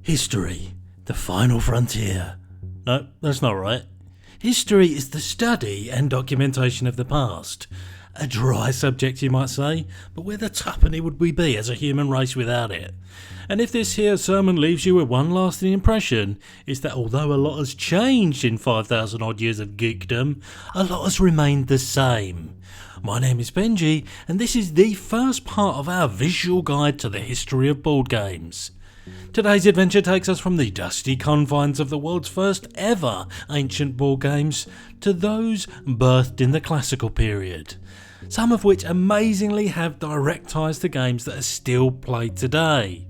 History, the final frontier. No, that's not right. History is the study and documentation of the past. A dry subject, you might say, but where the tuppenny would we be as a human race without it? And if this here sermon leaves you with one lasting impression, it's that although a lot has changed in 5,000 odd years of geekdom, a lot has remained the same. My name is Benji, and this is the first part of our visual guide to the history of board games. Today's adventure takes us from the dusty confines of the world's first ever ancient board games to those birthed in the classical period, some of which amazingly have direct ties to games that are still played today.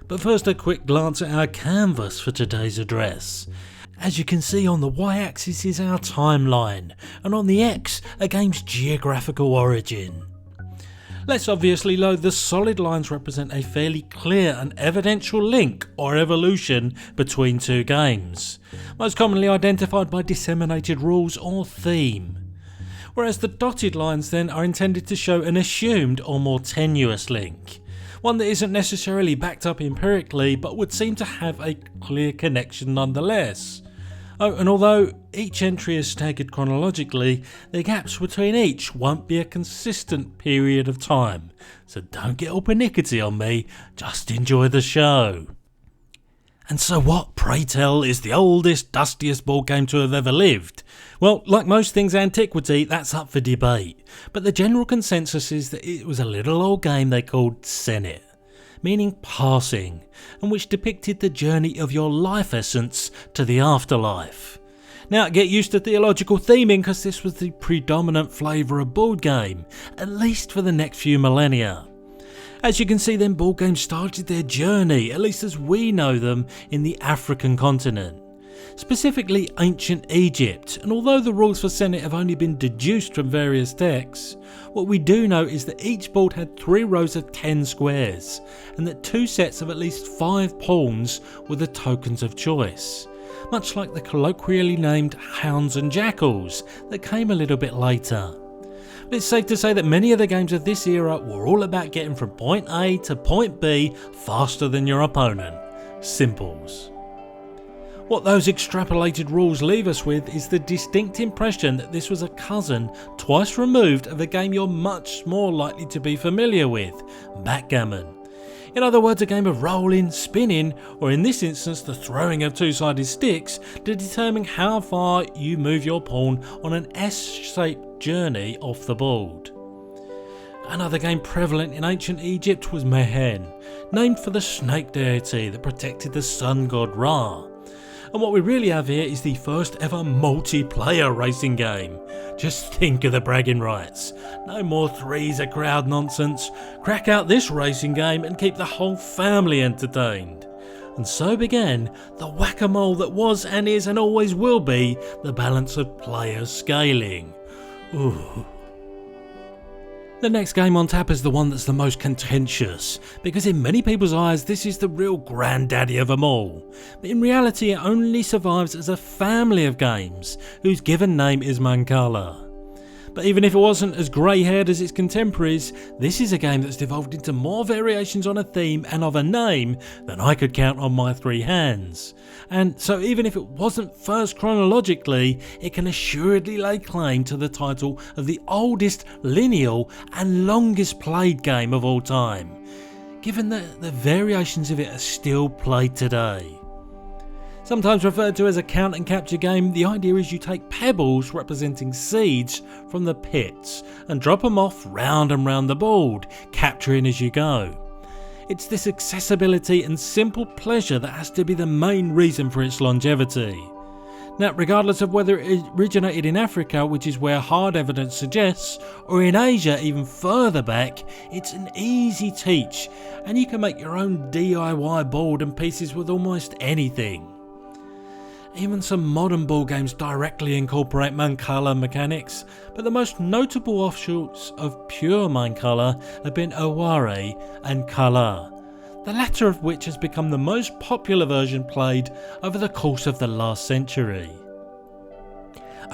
But first, a quick glance at our canvas for today's address. As you can see, on the y-axis is our timeline, and on the x, a game's geographical origin. Let's obviously know the solid lines represent a fairly clear and evidential link or evolution between two games, most commonly identified by disseminated rules or theme, whereas the dotted lines then are intended to show an assumed or more tenuous link, one that isn't necessarily backed up empirically but would seem to have a clear connection nonetheless. Oh, and although each entry is staggered chronologically, the gaps between each won't be a consistent period of time, so don't get all pernickety on me, just enjoy the show. And so what, pray tell, is the oldest, dustiest board game to have ever lived? Well, like most things antiquity, that's up for debate, but the general consensus is that it was a little old game they called Senet, meaning passing, and which depicted the journey of your life essence to the afterlife. Now, get used to theological theming, because this was the predominant flavour of board game, at least for the next few millennia. As you can see then, board games started their journey, at least as we know them, in the African continent, specifically ancient Egypt, and although the rules for Senet have only been deduced from various texts, what we do know is that each board had 3 rows of 10 squares, and that 2 sets of at least 5 pawns were the tokens of choice, much like the colloquially named hounds and jackals that came a little bit later. But it's safe to say that many of the games of this era were all about getting from point A to point B faster than your opponent. Simples. What those extrapolated rules leave us with is the distinct impression that this was a cousin twice removed of a game you're much more likely to be familiar with, backgammon. In other words, a game of rolling, spinning, or in this instance the throwing of two-sided sticks to determine how far you move your pawn on an S-shaped journey off the board. Another game prevalent in ancient Egypt was Mehen, named for the snake deity that protected the sun god Ra. And what we really have here is the first ever multiplayer racing game. Just think of the bragging rights. No more threes a crowd nonsense. Crack out this racing game and keep the whole family entertained. And so began the whack-a-mole that was and is and always will be the balance of player scaling. Ooh. The next game on tap is the one that's the most contentious, because in many people's eyes this is the real granddaddy of them all, but in reality it only survives as a family of games whose given name is Mancala. But even if it wasn't as grey-haired as its contemporaries, this is a game that's devolved into more variations on a theme and of a name than I could count on my 3 hands. And so even if it wasn't first chronologically, it can assuredly lay claim to the title of the oldest lineal and longest played game of all time, given that the variations of it are still played today. Sometimes referred to as a count and capture game, the idea is you take pebbles representing seeds from the pits and drop them off round and round the board, capturing as you go. It's this accessibility and simple pleasure that has to be the main reason for its longevity. Now, regardless of whether it originated in Africa, which is where hard evidence suggests, or in Asia even further back, it's an easy teach, and you can make your own DIY board and pieces with almost anything. Even some modern board games directly incorporate Mancala mechanics, but the most notable offshoots of pure Mancala have been Oware and Kala, the latter of which has become the most popular version played over the course of the last century.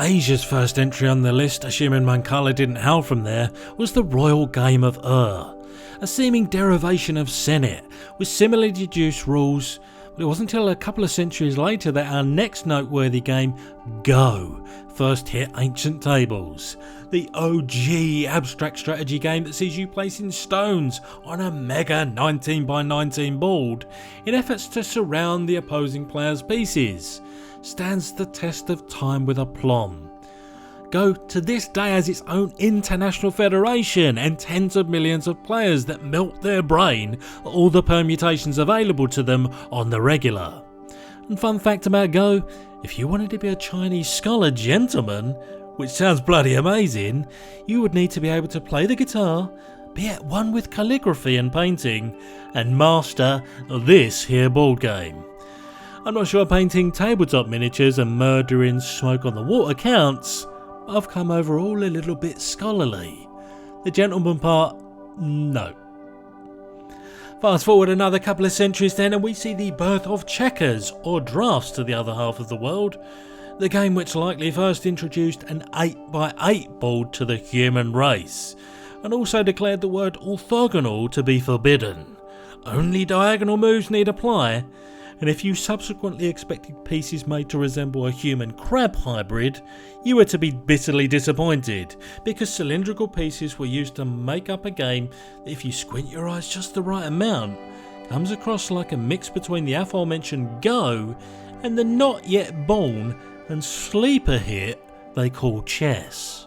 Asia's first entry on the list, assuming Mancala didn't hail from there, was the Royal Game of a seeming derivation of Senet, with similarly deduced rules, But it wasn't until a couple of centuries later that our next noteworthy game, Go, first hit ancient tables. The OG abstract strategy game that sees you placing stones on a mega 19x19 board in efforts to surround the opposing player's pieces, stands the test of time with aplomb. Go to this day has its own international federation and tens of millions of players that melt their brain at all the permutations available to them on the regular. And fun fact about Go, if you wanted to be a Chinese scholar gentleman, which sounds bloody amazing, you would need to be able to play the guitar, be at one with calligraphy and painting, and master this here board game. I'm not sure painting tabletop miniatures and murdering smoke on the water counts, but I've come over all a little bit scholarly. The gentleman part, no. Fast forward another couple of centuries then and we see the birth of checkers, or drafts to the other half of the world, the game which likely first introduced an 8x8 board to the human race, and also declared the word orthogonal to be forbidden. Only diagonal moves need apply, and if you subsequently expected pieces made to resemble a human crab hybrid, you were to be bitterly disappointed, because cylindrical pieces were used to make up a game that, if you squint your eyes just the right amount, comes across like a mix between the aforementioned Go and the not yet born and sleeper hit they call chess.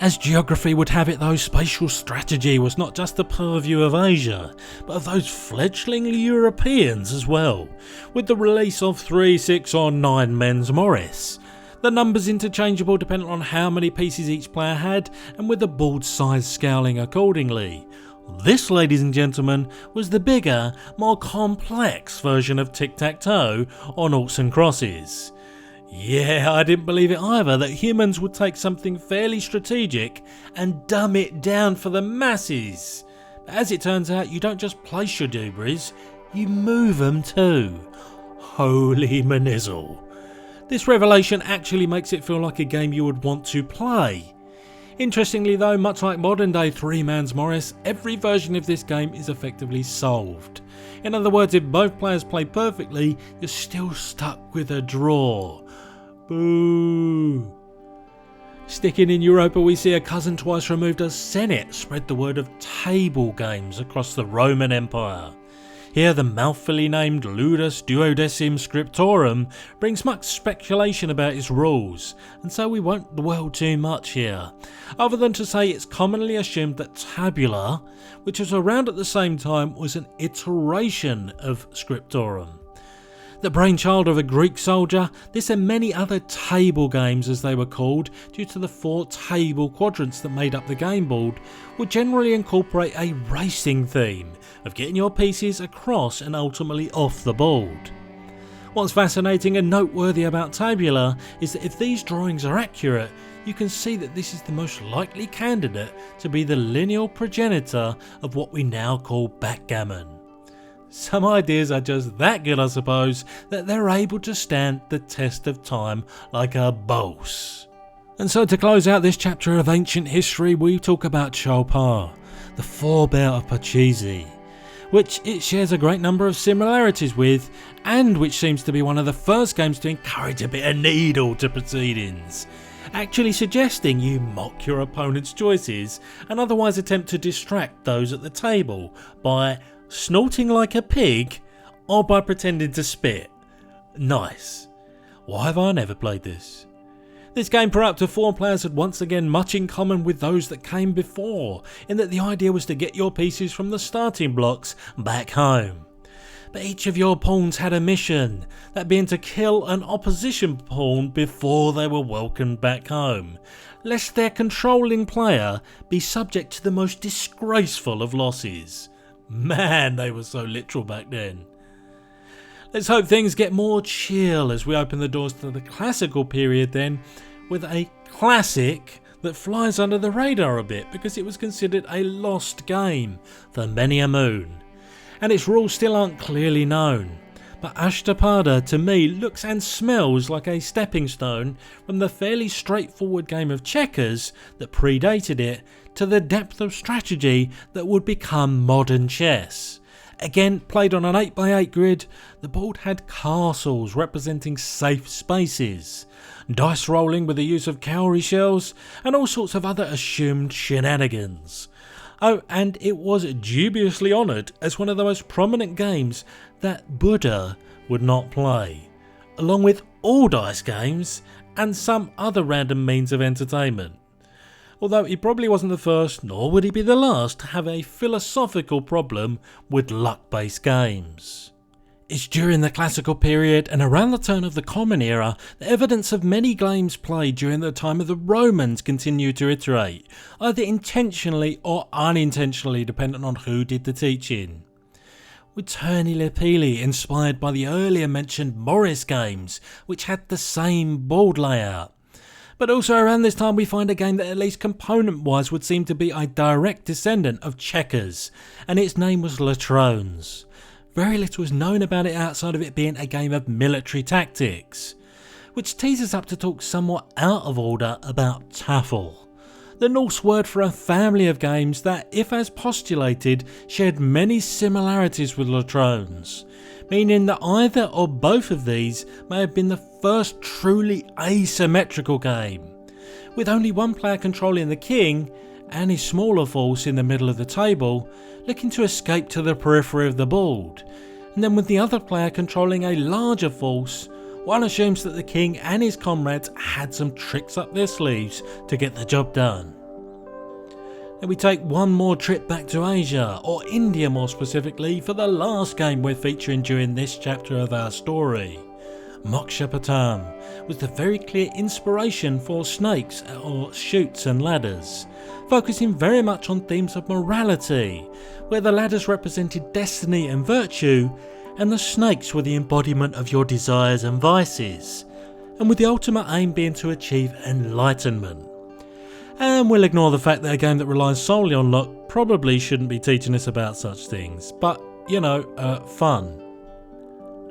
As geography would have it though, spatial strategy was not just the purview of Asia, but of those fledgling Europeans as well, with the release of 3, 6 or 9 men's Morris. The numbers interchangeable depending on how many pieces each player had, and with the board size scaling accordingly. This, ladies and gentlemen, was the bigger, more complex version of tic-tac-toe on noughts and crosses. Yeah, I didn't believe it either that humans would take something fairly strategic and dumb it down for the masses. But as it turns out, you don't just place your dubris, you move them too. Holy manizzle. This revelation actually makes it feel like a game you would want to play. Interestingly though, much like modern day 3-man's Morris, every version of this game is effectively solved. In other words, if both players play perfectly, you're still stuck with a draw. Boo! Sticking in Europa, we see a cousin twice removed as Senate spread the word of table games across the Roman Empire. Here the mouthfully named Ludus Duodecim Scriptorum brings much speculation about its rules, and so we won't dwell too much here, other than to say it's commonly assumed that Tabula, which was around at the same time, was an iteration of Scriptorum. The brainchild of a Greek soldier, this and many other table games as they were called due to the 4 table quadrants that made up the game board, would generally incorporate a racing theme of getting your pieces across and ultimately off the board. What's fascinating and noteworthy about Tabula is that if these drawings are accurate, you can see that this is the most likely candidate to be the lineal progenitor of what we now call backgammon. Some ideas are just that good, I suppose, that they're able to stand the test of time like a boss. And so to close out this chapter of ancient history, we talk about Chopin, the forebear of Pachisi, which it shares a great number of similarities with, and which seems to be one of the first games to encourage a bit of needle to proceedings, actually suggesting you mock your opponent's choices and otherwise attempt to distract those at the table by snorting like a pig or by pretending to spit. Nice. Why have I never played this? This game for up to 4 players had once again much in common with those that came before, in that the idea was to get your pieces from the starting blocks back home. But each of your pawns had a mission, that being to kill an opposition pawn before they were welcomed back home, lest their controlling player be subject to the most disgraceful of losses. Man, they were so literal back then. Let's hope things get more chill as we open the doors to the classical period then, with a classic that flies under the radar a bit because it was considered a lost game for many a moon, and its rules still aren't clearly known. But Ashtapada to me looks and smells like a stepping stone from the fairly straightforward game of checkers that predated it to the depth of strategy that would become modern chess. Again, played on an 8x8 grid, the board had castles representing safe spaces, dice rolling with the use of cowrie shells, and all sorts of other assumed shenanigans. Oh, and it was dubiously honoured as one of the most prominent games that Buddha would not play, along with all dice games and some other random means of entertainment. Although he probably wasn't the first, nor would he be the last, to have a philosophical problem with luck-based games. It's during the classical period and around the turn of the Common Era that evidence of many games played during the time of the Romans continued to iterate, either intentionally or unintentionally depending on who did the teaching. With Turni Lepili inspired by the earlier mentioned Morris games, which had the same board layout. But also around this time we find a game that at least component-wise would seem to be a direct descendant of checkers, and its name was Latrones. Very little is known about it outside of it being a game of military tactics, which tees us up to talk somewhat out of order about Tafel, the Norse word for a family of games that, if as postulated, shared many similarities with Latrones, meaning that either or both of these may have been the first truly asymmetrical game, with only one player controlling the king and his smaller force in the middle of the table, looking to escape to the periphery of the board, and then with the other player controlling a larger force. One assumes that the king and his comrades had some tricks up their sleeves to get the job done. Then we take one more trip back to Asia, or India more specifically, for the last game we're featuring during this chapter of our story. Mokshapatam was the very clear inspiration for snakes or chutes and ladders, focusing very much on themes of morality, where the ladders represented destiny and virtue, and the snakes were the embodiment of your desires and vices, and with the ultimate aim being to achieve enlightenment. And we'll ignore the fact that a game that relies solely on luck probably shouldn't be teaching us about such things, but, fun.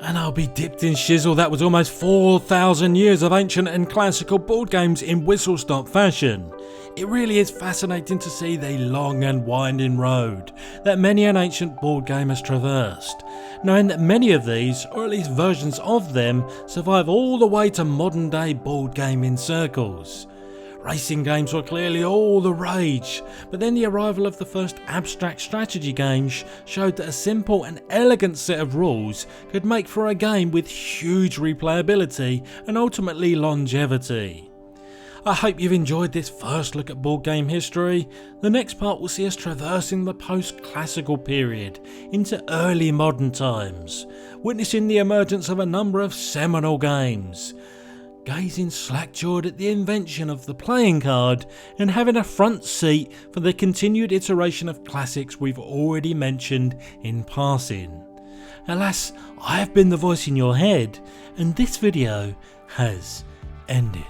And I'll be dipped in shizzle that was almost 4,000 years of ancient and classical board games in whistle-stop fashion. It really is fascinating to see the long and winding road that many an ancient board game has traversed, knowing that many of these, or at least versions of them, survive all the way to modern day board gaming circles. Racing games were clearly all the rage, but then the arrival of the first abstract strategy games showed that a simple and elegant set of rules could make for a game with huge replayability and ultimately longevity. I hope you've enjoyed this first look at board game history. The next part will see us traversing the post-classical period into early modern times, witnessing the emergence of a number of seminal games, gazing slack-jawed at the invention of the playing card and having a front seat for the continued iteration of classics we've already mentioned in passing. Alas, I have been the voice in your head, and this video has ended.